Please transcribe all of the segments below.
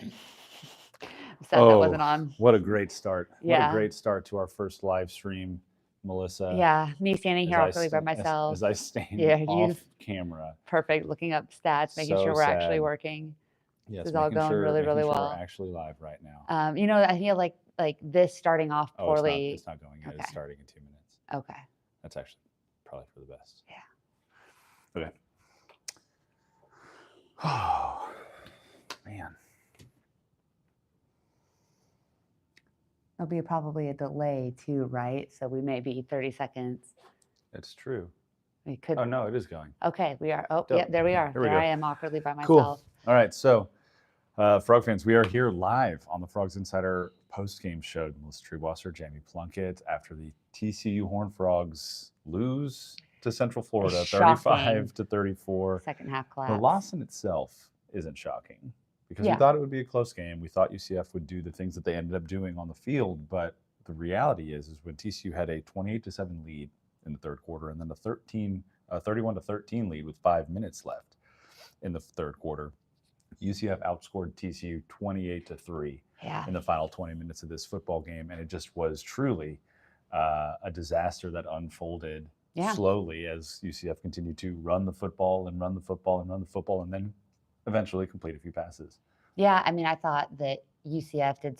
I'm sad that wasn't on. What a great start. What a Yeah. great start to our first live stream, Melissa. Yeah. Me standing As here I, awkwardly by myself. as I stand Yeah. off You camera. perfect. Looking up stats, making So sure we're actually sad. working. This Yes, is all going really, making really sure we're well. actually live right now. I feel like this starting off Oh, it's poorly. not going yet. Okay. It's starting in 2 minutes. Okay. That's actually probably for the best. Yeah. Okay. Oh, man. There'll be probably a delay too, right? So we may be 30 seconds. It's true. We could. Oh, no, it is going. Okay, we are. Oh, Dope. yeah, there we are. Here we There go. I am awkwardly by myself. Cool. All right, so Frog fans, we are here live on the Frogs Insider post-game show. Melissa Treewasser, Jamie Plunkett, after the TCU Horned Frogs lose to Central Florida, 35-34. Second half The collapse. loss in itself isn't shocking because we Yeah. thought it would be a close game. We thought UCF would do the things that they ended up doing on the field, but the reality is when TCU had a 28-7 lead in the third quarter and then a 31-13 lead with 5 minutes left in the third quarter, UCF outscored TCU 28-3 in the final 20 minutes of this football game, and it just was truly a disaster that unfolded slowly as UCF continued to run the football and run the football and run the football, and then eventually complete a few passes. Yeah, I mean, I thought that UCF did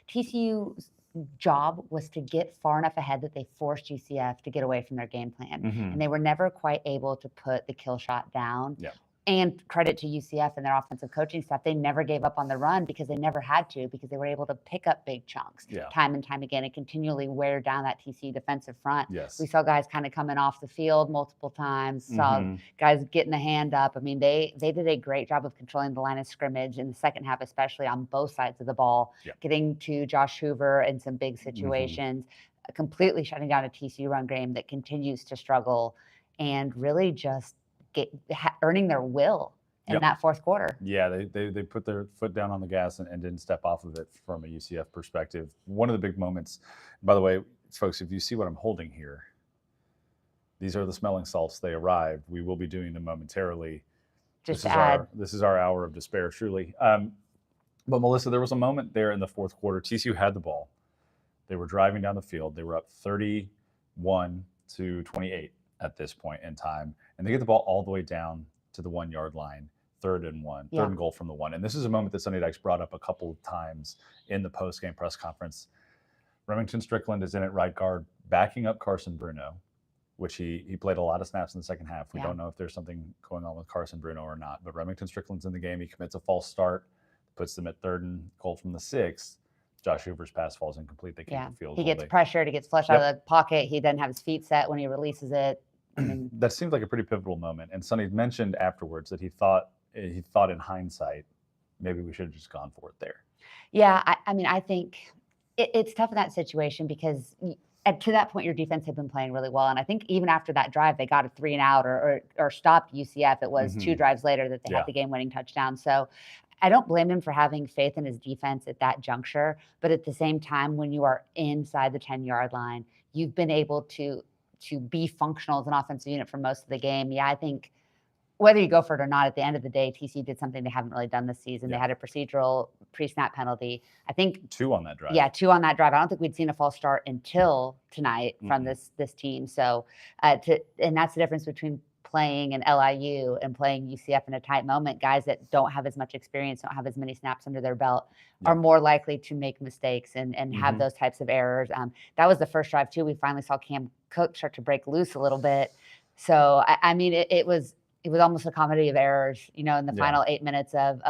TCU's job was to get far enough ahead that they forced UCF to get away from their game plan, and they were never quite able to put the kill shot down. Yeah. And credit to UCF and their offensive coaching staff. They never gave up on the run because they never had to, because they were able to pick up big chunks time and time again and continually wear down that TCU defensive front. Yes. We saw guys kind of coming off the field multiple times, saw guys getting the hand up. I mean, they did a great job of controlling the line of scrimmage in the second half, especially on both sides of the ball, getting to Josh Hoover in some big situations, completely shutting down a TCU run game that continues to struggle, and really just earning their will in that fourth quarter. Yeah, they put their foot down on the gas and didn't step off of it from a UCF perspective. One of the big moments, by the way, folks, if you see what I'm holding here, these are the smelling salts. They arrived. We will be doing them momentarily. This is our hour of despair, truly. But Melissa, there was a moment there in the fourth quarter. TCU had the ball. They were driving down the field. They were up 31-28 at this point in time, and they get the ball all the way down to the 1 yard line, third and goal from the 1. And this is a moment that Sonny Dykes brought up a couple of times in the post-game press conference. Remington Strickland is in at right guard, backing up Carson Bruno, which he played a lot of snaps in the second half. We don't know if there's something going on with Carson Bruno or not, but Remington Strickland's in the game. He commits a false start, puts them at third and goal from the 6. Josh Hoover's pass falls incomplete. They keep the field goal. He gets pressured. He gets flushed out of the pocket. He doesn't have his feet set when he releases it. That seems like a pretty pivotal moment. And Sonny mentioned afterwards that he thought in hindsight, maybe we should have just gone for it there. Yeah, I mean, I think it's tough in that situation because to that point, your defense had been playing really well. And I think even after that drive, they got a 3 and out or stopped UCF. It was 2 drives later that they had the game-winning touchdown. So I don't blame him for having faith in his defense at that juncture. But at the same time, when you are inside the 10-yard line, you've been able to be functional as an offensive unit for most of the game. Yeah, I think whether you go for it or not, at the end of the day, TCU did something they haven't really done this season. They had a procedural pre-snap penalty. I think 2 on that drive. Yeah, 2 on that drive. I don't think we'd seen a false start until tonight from this team. So, and that's the difference between playing an LIU and playing UCF in a tight moment. Guys that don't have as much experience, don't have as many snaps under their belt, are more likely to make mistakes and have those types of errors. That was the first drive too. We finally saw Cam Cook start to break loose a little bit. So I mean, it was almost a comedy of errors, in the final 8 minutes of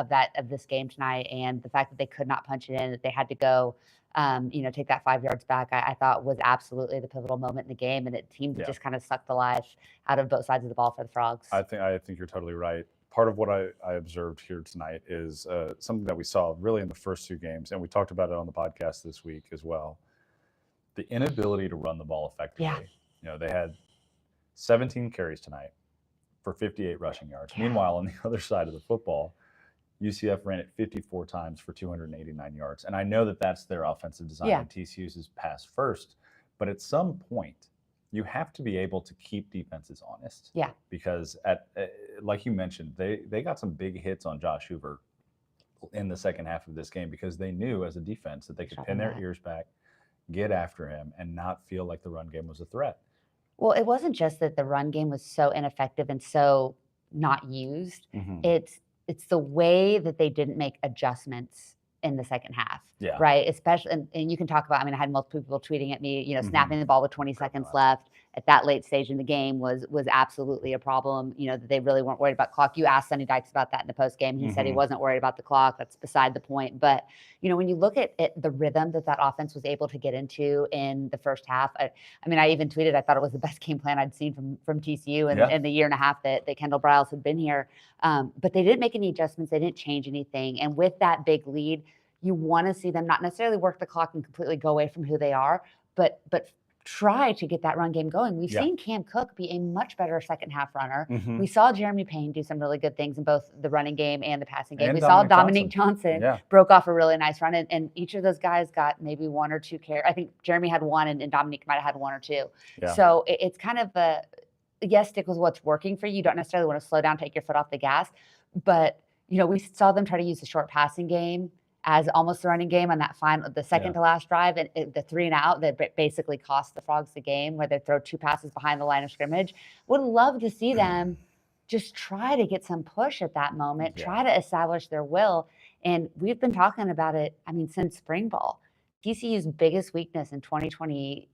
this game tonight, and the fact that they could not punch it in, that they had to go, take that 5 yards back, I thought was absolutely the pivotal moment in the game, and it seemed to just kind of suck the life out of both sides of the ball for the Frogs. I think you're totally right. Part of what I observed here tonight is something that we saw really in the first 2 games, and we talked about it on the podcast this week as well. The inability to run the ball effectively. They had 17 carries tonight for 58 rushing yards. Meanwhile, on the other side of the football, UCF ran it 54 times for 289 yards. And I know that that's their offensive design, and TCU's is pass first. But at some point, you have to be able to keep defenses honest. Yeah. Because like you mentioned, they got some big hits on Josh Hoover in the second half of this game because they knew as a defense that they could Shut pin them their back. ears back, get after him, and not feel like the run game was a threat. Well, it wasn't just that the run game was so ineffective and so not used. Mhm. It's the way that they didn't make adjustments in the second half, Yeah. right? Especially, and you can talk about. I mean, I had multiple people tweeting at me. Mhm. Snapping the ball with 20 Grabbing seconds left. left at that late stage in the game was absolutely a problem. That they really weren't worried about clock. You asked Sonny Dykes about that in the post game. He said he Mhm. wasn't worried about the clock. That's beside the point. But when you look at the rhythm that offense was able to get into in the first half, I mean, I even tweeted I thought it was the best game plan I'd seen from TCU in the year and a half that Kendall Briles had been here. But they didn't make any adjustments. They didn't change anything. And with that big lead, you want to see them not necessarily work the clock and completely go away from who they are, but try to get that run game going. We've seen Cam Cook be a much better second half runner. Mhm. We saw Jeremy Payne do some really good things in both the running game and the passing game. And We saw Dominique Dominique Johnson Yeah. broke off a really nice run, and each of those guys got maybe one or two carries. I think Jeremy had one, and Dominique might have had one or two. Yeah. So it's kind of yes, stick with what's working for you. You don't necessarily want to slow down, take your foot off the gas. But, we saw them try to use the short passing game as almost the running game on the second to last drive, and the 3 and out that basically cost the Frogs the game, where they throw 2 passes behind the line of scrimmage. Would love to see them just try to get some push at that moment, try to establish their will. And we've been talking about it, since spring ball. TCU's biggest weakness in 2023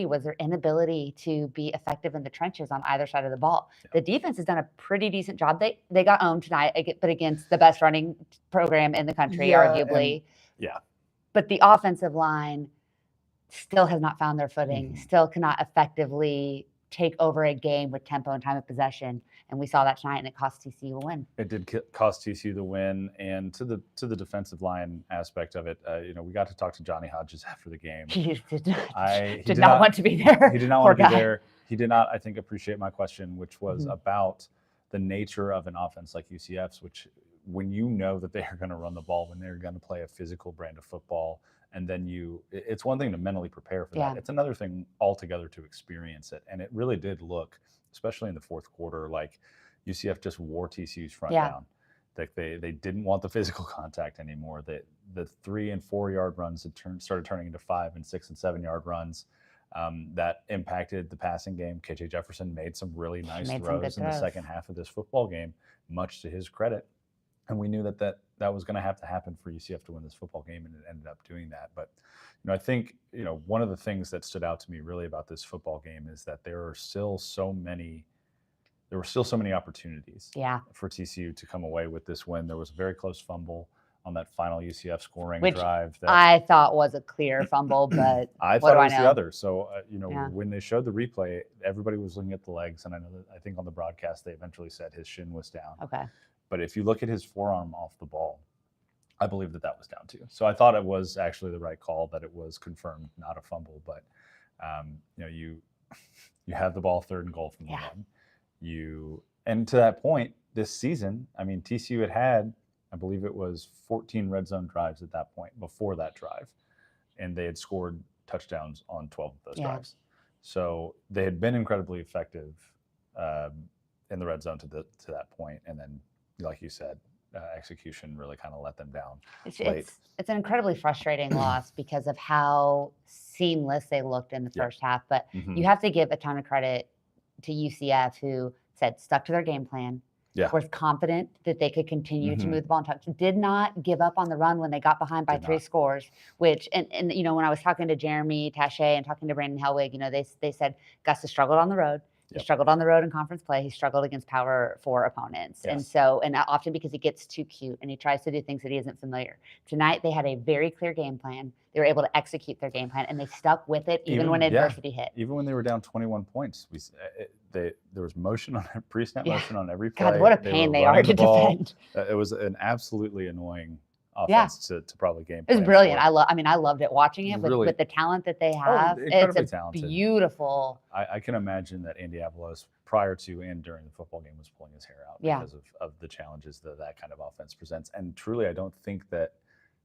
was their inability to be effective in the trenches on either side of the ball. The defense has done a pretty decent job. They got owned tonight, but against the best running program in the country, arguably. But the offensive line still has not found their footing, still cannot effectively take over a game with tempo and time of possession. And we saw that tonight, and it cost TCU a win. It did cost TCU the win, and to the defensive line aspect of it, we got to talk to Johnny Hodges after the game. He did not want to be there. He did not want to be there. He did not, I think, appreciate my question, which was about the nature of an offense like UCF's, which when you know that they are going to run the ball, when they're going to play a physical brand of football, and then it's one thing to mentally prepare for that. It's another thing altogether to experience it. And it really did look, especially in the fourth quarter, like UCF just wore TCU's front down. Like they didn't want the physical contact anymore. The 3 and 4 yard runs had started turning into 5 and 6 and 7 yard runs. That impacted the passing game. KJ Jefferson made some really nice throws in the second half of this football game, much to his credit. And we knew that was going to have to happen for UCF to win this football game, and it ended up doing that. But I think one of the things that stood out to me really about this football game is that there were still so many opportunities for TCU to come away with this win. There was a very close fumble on that final UCF scoring drive that I thought was a clear fumble, but I thought it was the other. So when they showed the replay, everybody was looking at the legs, and I think on the broadcast they eventually said his shin was down. Okay. But if you look at his forearm off the ball, I believe that was down too. So I thought it was actually the right call, that it was confirmed, not a fumble. But you have the ball 3rd and goal from the 1. And to that point this season, TCU had, I believe it was 14 red zone drives at that point before that drive, and they had scored touchdowns on 12 of those drives. So they had been incredibly effective in the red zone to that point, and then, like you said, execution really kind of let them down. It's an incredibly frustrating loss because of how seamless they looked in the first half. But you have to give a ton of credit to UCF, who stuck to their game plan. Was confident that they could continue to move the ball and touch. Did not give up on the run when they got behind by 3 scores. Which and when I was talking to Jeremy Taché and talking to Brandon Helwig, they said Gus has struggled on the road. He struggled on the road in conference play. He struggled against Power 4 opponents. And often because he gets too cute and he tries to do things that he isn't familiar. Tonight, they had a very clear game plan. They were able to execute their game plan, and they stuck with it even when adversity hit. Even when they were down 21 points, there was motion on pre-snap motion on every play. God, what a pain they are to defend. It was an absolutely annoying offense to probably game. It was brilliant. I loved it, watching it with the talent that they have. Incredibly talented. Beautiful. I can imagine that Andy Avalos, prior to and during the football game, was pulling his hair out because of the challenges that kind of offense presents. And truly, I don't think that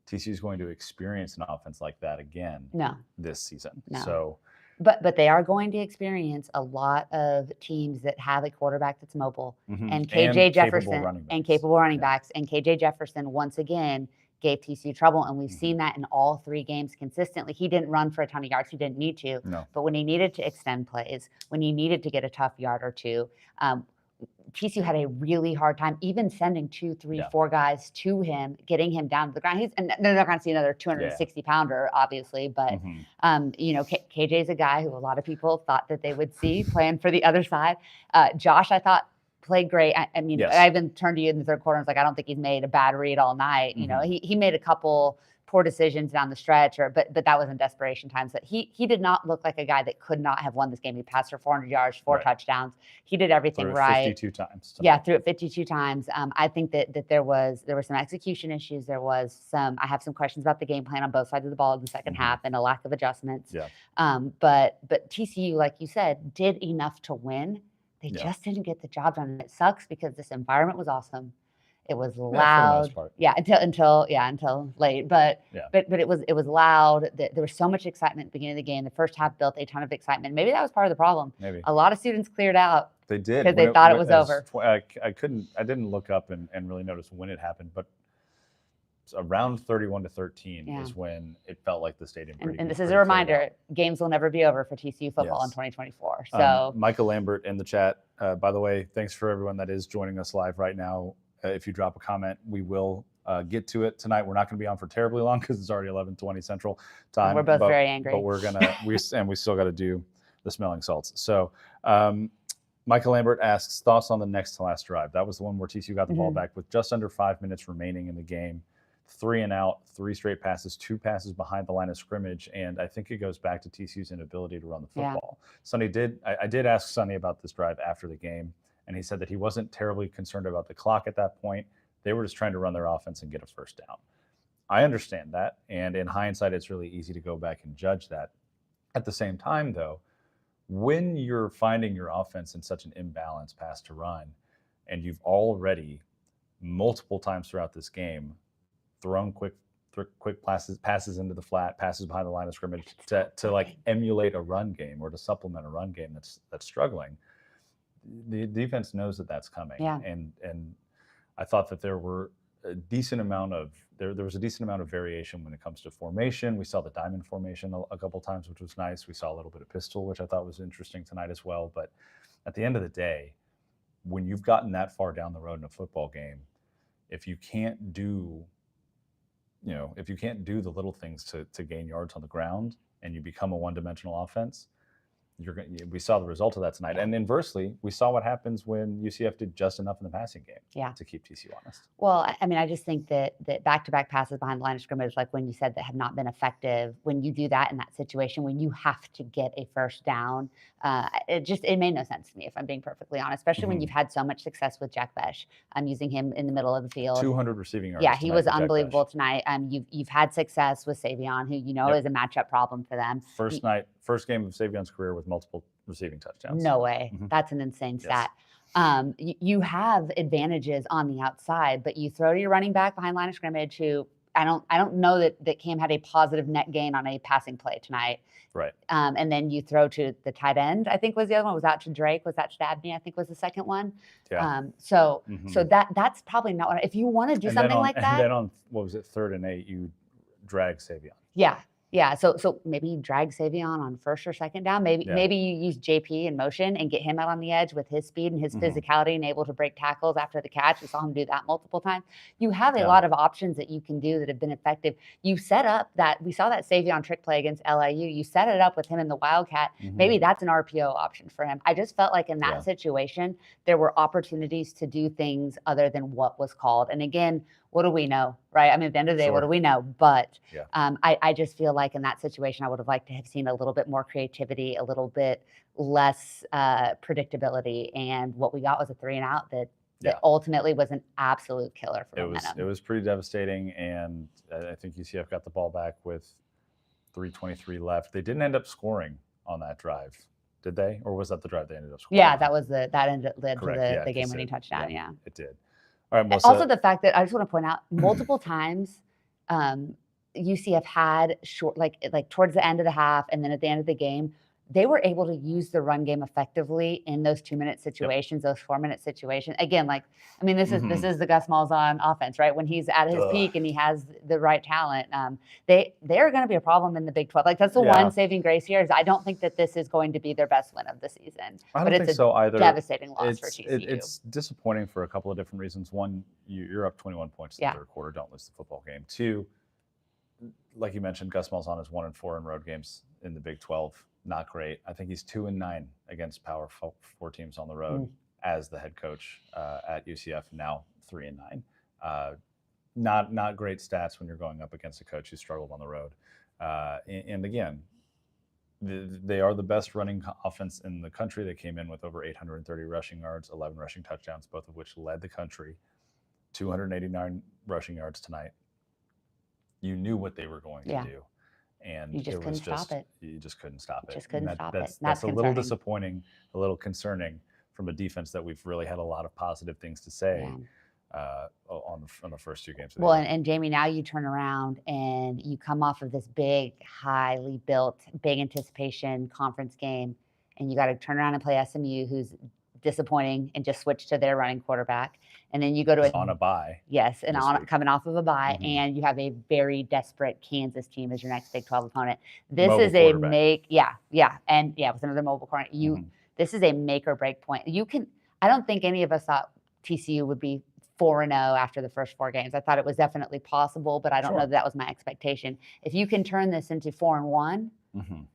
TCU is going to experience an offense like that again this season. No. So But they are going to experience a lot of teams that have a quarterback that's mobile and KJ Jefferson and capable running backs. And KJ Jefferson, once again, gave TCU trouble. And we've seen that in all 3 games consistently. He didn't run for a ton of yards. He didn't need to. No. But when he needed to extend plays, when he needed to get a tough yard or two, TCU had a really hard time even sending 2, 3, 4 guys to him, getting him down to the ground. And they're not going to see another 260-pounder, obviously. But, KJ's a guy who a lot of people thought that they would see playing for the other side. Josh, I thought, played great. I mean, I even turned to you in the third quarter and was like, I don't think he's made a bad read all night. You know, he made a couple poor decisions down the stretch, but that was in desperation times. That he did not look like a guy that could not have won this game. He passed for 400 yards, 4 touchdowns. He did everything right. 52 times. Yeah, threw it 52 times. I think that there were some execution issues. I have some questions about the game plan on both sides of the ball in the second half and a lack of adjustments. Yeah. But TCU, like you said, did enough to win. They just didn't get the job done. And it sucks because this environment was awesome. It was loud. Until late. But it was loud. There was so much excitement at the beginning of the game. The first half built a ton of excitement. Maybe that was part of the problem. Maybe a lot of students cleared out. They did because they thought it was over. I didn't look up and really notice when it happened, but around 31-13 is when it felt like the stadium. And this is a reminder: games will never be over for TCU football in 2024. So Michael Lambert in the chat. By the way, thanks for everyone that is joining us live right now. If you drop a comment, we will get to it tonight. We're not going to be on for terribly long because it's already 11:20 Central Time. We're both very angry, but we're gonna we still got to do the smelling salts. So. Michael Lambert asks thoughts on the next to last drive. That was the one where TCU got the ball back with just under 5 minutes remaining in the game. 3 and out, 3 straight passes, 2 passes behind the line of scrimmage. And I think it goes back to TCU's inability to run the football. I did ask Sonny about this drive after the game, and he said that he wasn't terribly concerned about the clock at that point. They were just trying to run their offense and get a first down. I understand that. And in hindsight, it's really easy to go back and judge that. At the same time, though, when you're finding your offense in such an imbalance pass to run, and you've already multiple times throughout this game thrown quick passes into the flat, passes behind the line of scrimmage to like emulate a run game or to supplement a run game that's struggling, the defense knows that that's coming. Yeah. And I thought that there was a decent amount of variation when it comes to formation. We saw the diamond formation a couple times, which was nice. We saw a little bit of pistol, which I thought was interesting tonight as well. But at the end of the day, when you've gotten that far down the road in a football game, if you can't do the little things to gain yards on the ground and you become a one-dimensional offense, we saw the result of that tonight. And inversely, we saw what happens when UCF did just enough in the passing game to keep TCU honest. Well, I mean, I just think that back-to-back passes behind the line of scrimmage, like when you said that have not been effective, when you do that in that situation, when you have to get a first down, it made no sense to me, if I'm being perfectly honest, especially when you've had so much success with Jack Besh. I'm using him in the middle of the field. 200 receiving yards. Yeah, he was unbelievable tonight. You've had success with Savion, who is a matchup problem for them. First game of Savion's career with multiple receiving touchdowns. No way. That's an insane stat. You have advantages on the outside, but you throw to your running back behind line of scrimmage, who I don't know that Cam had a positive net gain on a passing play tonight. Right. And then you throw to the tight end, I think was the other one. Was out to Drake. Was that Stabney? I think was the second one. Yeah. So that's probably not what, if you want to do something like that. And then on, what was it, 3rd and 8, you drag Savion. Yeah. So maybe you drag Savion on first or second down. Maybe you use JP in motion and get him out on the edge with his speed and his physicality and able to break tackles after the catch. We saw him do that multiple times. You have a lot of options that you can do that have been effective. You set up we saw that Savion trick play against LIU. You set it up with him in the Wildcat. Maybe that's an RPO option for him. I just felt like in that situation, there were opportunities to do things other than what was called. And again, what do we know, right? I mean, at the end of the day, what do we know? But I just feel like in that situation, I would have liked to have seen a little bit more creativity, a little bit less predictability. And what we got was a 3 and out that ultimately was an absolute killer for momentum. It was pretty devastating. And I think UCF got the ball back with 3:23 left. They didn't end up scoring on that drive, did they? Or was that the drive they ended up scoring? Yeah, that led to the game-winning touchdown. Yeah, it did. All right, Melissa. Also, the fact that I just want to point out multiple times, UCF had short, like towards the end of the half, and then at the end of the game, they were able to use the run game effectively in those 2-minute situations, those 4-minute situations. Again, this is the Gus Malzahn offense, right? When he's at his peak and he has the right talent, they're going to be a problem in the Big 12. Like, that's the one saving grace here is I don't think that this is going to be their best win of the season. I don't think so either. Devastating loss for TCU. It's disappointing for a couple of different reasons. One, you're up 21 points in the third quarter. Don't lose the football game. Two, like you mentioned, Gus Malzahn is 1-4 in road games in the Big 12. Not great. I think he's 2-9 against Power 4 teams on the road as the head coach at UCF. Now 3-9. Not great stats when you're going up against a coach who struggled on the road. And again, they are the best running offense in the country. They came in with over 830 rushing yards, 11 rushing touchdowns, both of which led the country. 289 rushing yards tonight. You knew what they were going to do. And you just couldn't stop it. You just couldn't stop it. Just couldn't stop it. That's a little disappointing, a little concerning from a defense that we've really had a lot of positive things to say on the first 2 games. Well, and Jamie, now you turn around and you come off of this big, highly built, big anticipation conference game, and you got to turn around and play SMU, who's disappointing, and just switch to their running quarterback. And then you go to on a bye. Yes, and coming off of a bye, and you have a very desperate Kansas team as your next Big 12 opponent. This mobile is a with another mobile corner. This is a make or break point. I don't think any of us thought TCU would be 4-0 after the first 4 games. I thought it was definitely possible, but I don't know that was my expectation. If you can turn this into 4-1,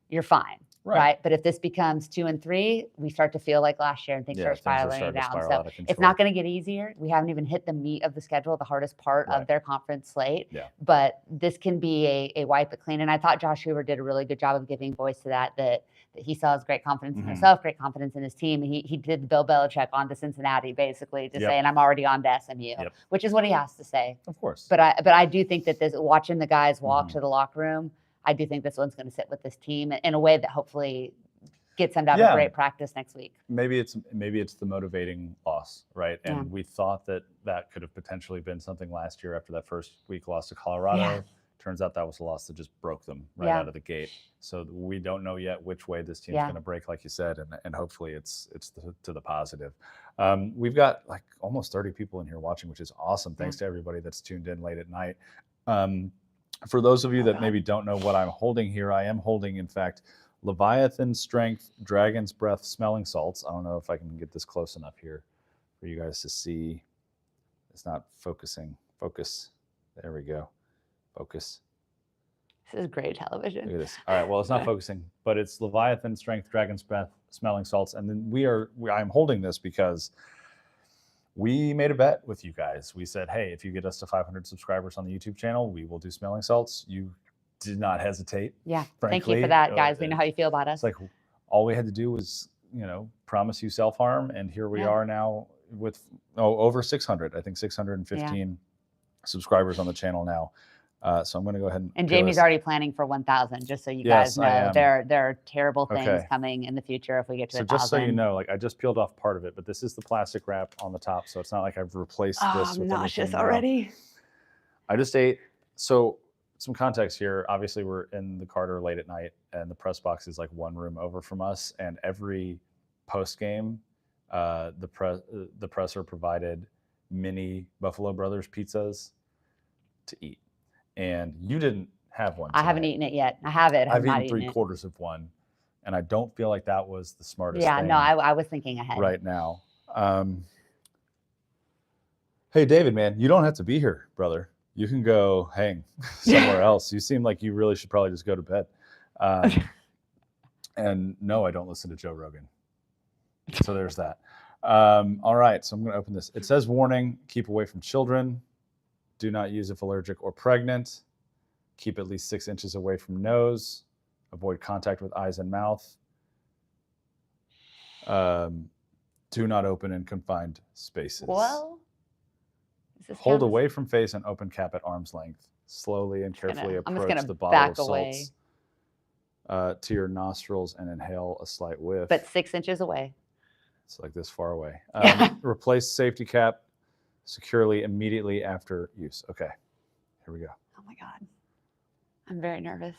you're fine. Right. But if this becomes 2-3, we start to feel like last year and things start spiraling down. So it's not going to get easier. We haven't even hit the meat of the schedule, the hardest part of their conference slate. Yeah. But this can be a wipe it clean. And I thought Josh Hoover did a really good job of giving voice to that he still has great confidence in himself, great confidence in his team. And he did the Bill Belichick on to Cincinnati, basically, to say, and I'm already on to SMU, which is what he has to say. Of course. But I do think that watching the guys walk to the locker room, I do think this one's going to sit with this team in a way that hopefully gets them to have a great practice next week. Maybe it's the motivating loss, right? And we thought that could have potentially been something last year after that first week loss to Colorado. Yeah. Turns out that was a loss that just broke them out of the gate. So we don't know yet which way this team's going to break, like you said, and hopefully it's to the positive. We've got like almost 30 people in here watching, which is awesome. Thanks to everybody that's tuned in late at night. For those of you that maybe don't know what I'm holding here, I am holding, in fact, Leviathan Strength Dragon's Breath Smelling Salts. I don't know if I can get this close enough here for you guys to see. It's not focusing. Focus. There we go. Focus. This is great television. Look at this. All right. Well, it's not focusing, but it's Leviathan Strength Dragon's Breath Smelling Salts. And then I'm holding this because we made a bet with you guys. We said, hey, if you get us to 500 subscribers on the YouTube channel, we will do smelling salts. You did not hesitate. Yeah. Frankly. Thank you for that, guys. We know how you feel about us. It's like all we had to do was, promise you self-harm. And here we are now with over 600, I think 615 subscribers on the channel now. So I'm going to go ahead and Jamie's already planning for 1,000, just so you guys know. There are terrible things coming in the future if we get to 1,000. So just so you know, I just peeled off part of it, but this is the plastic wrap on the top, so it's not like I've replaced this with nauseous already. I just ate. So some context here. Obviously, we're in the Carter late at night, and the press box is like one room over from us. And every post game, the presser provided mini Buffalo Brothers pizzas to eat. And you didn't have one tonight. I haven't eaten it yet. I have it. I've eaten 3/4 of one, and I don't feel like that was the smartest thing. No, I was thinking ahead. Right now. Hey, David, man, you don't have to be here, brother. You can go hang somewhere else. You seem like you really should probably just go to bed. And no, I don't listen to Joe Rogan. So there's that. All right, so I'm going to open this. It says, warning, keep away from children. Do not use if allergic or pregnant. Keep at least 6 inches away from nose. Avoid contact with eyes and mouth. Do not open in confined spaces. Well, hold away from face and open cap at arm's length. Slowly and carefully approach the bottle of salts to your nostrils and inhale a slight whiff. But 6 inches away. It's like this far away. Replace safety cap securely immediately after use. Okay, here we go. Oh my God. I'm very nervous.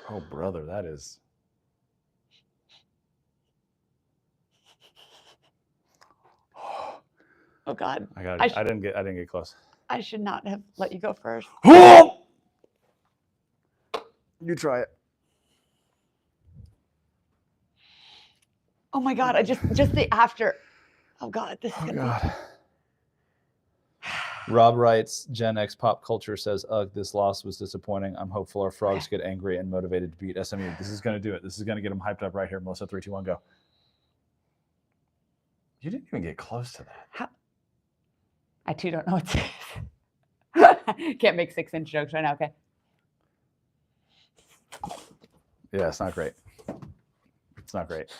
Oh, brother, that is. Oh God. I didn't get close. I should not have let you go first. You try it. Oh my God. I just the after. Oh God. This is gonna be. Rob writes, Gen X pop culture says, ugh, this loss was disappointing. I'm hopeful our frogs get angry and motivated to beat SMU. This is going to do it. This is going to get them hyped up right here. Melissa, 3, 2, 1, go. You didn't even get close to that. How? I too don't know what to say. Can't make 6-inch jokes right now. Okay. Yeah, it's not great. It's not great.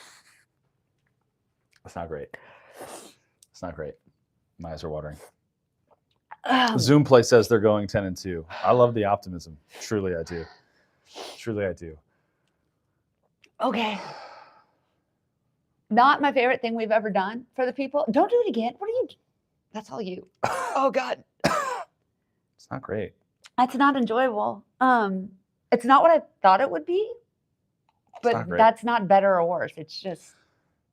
It's not great. It's not great. My eyes are watering. Zoom Play says they're going 10-2. I love the optimism. Truly, I do. Truly, I do. Okay. Not my favorite thing we've ever done for the people. Don't do it again. What are you? That's all you. Oh God. It's not great. That's not enjoyable. It's not what I thought it would be, but that's not better or worse. It's just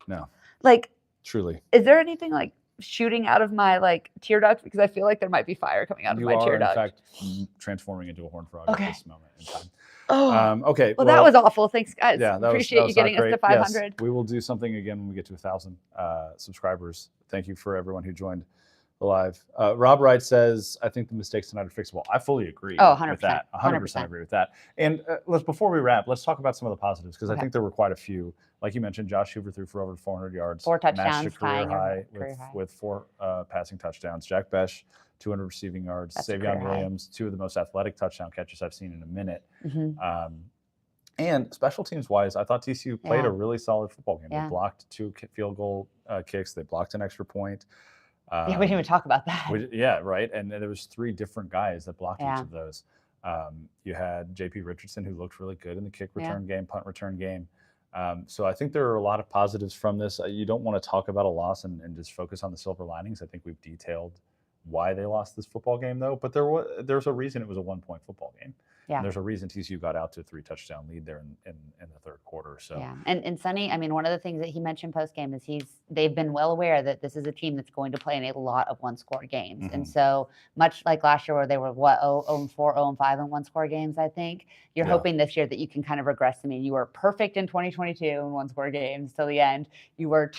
no. Like truly. Is there anything like shooting out of my like tear ducts? Because I feel like there might be fire coming out of my tear duct. You are in fact transforming into a horned frog at this moment in time. Oh, okay. Well, that was awful. Thanks, guys. Yeah, Appreciate you getting us to 500. Yes, we will do something again when we get to 1,000 subscribers. Thank you for everyone who joined the live. Rob Wright says, I think the mistakes tonight are fixable. I fully agree with that. 100% agree with that. And before we wrap, let's talk about some of the positives, because I think there were quite a few. Like you mentioned, Josh Hoover threw for over 400 yards. 4 touchdowns. Matched a career high with 4 passing touchdowns. Jack Besh, 200 receiving yards. Savion Williams, 2 of the most athletic touchdown catches I've seen in a minute. Mm-hmm. And special teams wise, I thought TCU played a really solid football game. Yeah. They blocked 2 field goal kicks. They blocked an extra point. We didn't even talk about that. Right. And there was 3 different guys that blocked each of those. You had J.P. Richardson, who looked really good in the kick return game, punt return game. So I think there are a lot of positives from this. You don't want to talk about a loss and just focus on the silver linings. I think we've detailed why they lost this football game, though. But there's a reason it was a 1-point football game. Yeah. And there's a reason TCU got out to a 3-touchdown lead there in the third quarter. So yeah, and Sonny, I mean, one of the things that he mentioned post game is they've been well aware that this is a team that's going to play in a lot of 1-score games, and so much like last year where they were 0-4, 0-5 in 1-score games, I think you're hoping this year that you can kind of regress. I mean, you were perfect in 2022 in 1-score games till the end. You were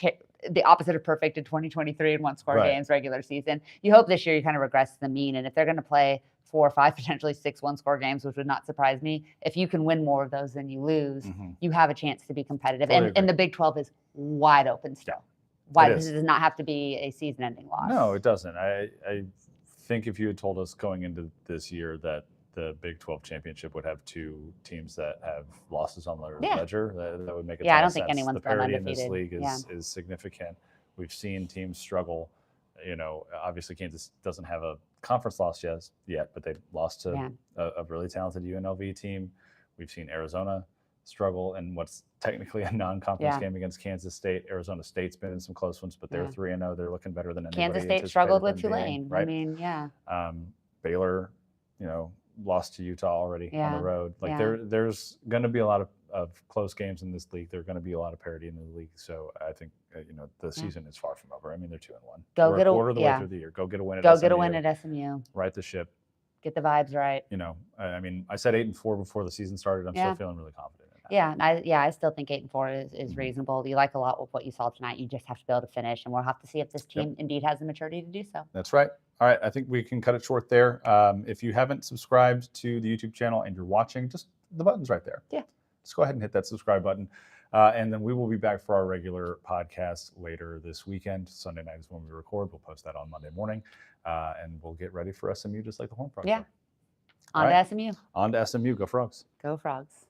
the opposite of perfect in 2023 in 1-score games regular season. You hope this year you kind of regress to the mean, and if they're going to play 4 or 5, potentially 6 1-score games, which would not surprise me. If you can win more of those than you lose, you have a chance to be competitive. Totally and the Big 12 is wide open still. This does not have to be a season-ending loss. No, it doesn't. I think if you had told us going into this year that the Big 12 championship would have 2 teams that have losses on their ledger, that would make a ton of sense. I don't think anyone's going undefeated. The parity in this league is significant. We've seen teams struggle. You know, obviously Kansas doesn't have a conference loss yet, but they lost to a really talented UNLV team. We've seen Arizona struggle in what's technically a non-conference game against Kansas State. Arizona State's been in some close ones, but they're 3-0. They're looking better than anybody. Kansas State struggled with Tulane. Right? I mean, Baylor, lost to Utah already on the road. Like there's going to be a lot of close games in this league. There's going to be a lot of parity in the league. So I think the season is far from over. I mean, they're 2-1. We're a quarter of the way through the year. Go get a win at SMU. Go get a win at SMU. Right the ship. Get the vibes right. I mean, I said 8-4 before the season started. I'm still feeling really confident in Yeah, that. I still think 8-4 is reasonable. You like a lot with what you saw tonight. You just have to be able to finish, and we'll have to see if this team indeed has the maturity to do so. That's right. All right, I think we can cut it short there. If you haven't subscribed to the YouTube channel and you're watching, just the button's right there. Yeah. Just go ahead and hit that subscribe button. And then we will be back for our regular podcast later this weekend. Sunday night is when we record. We'll post that on Monday morning. And we'll get ready for SMU just like the Horned Frogs. Yeah. On to SMU. On to SMU. Go Frogs. Go Frogs.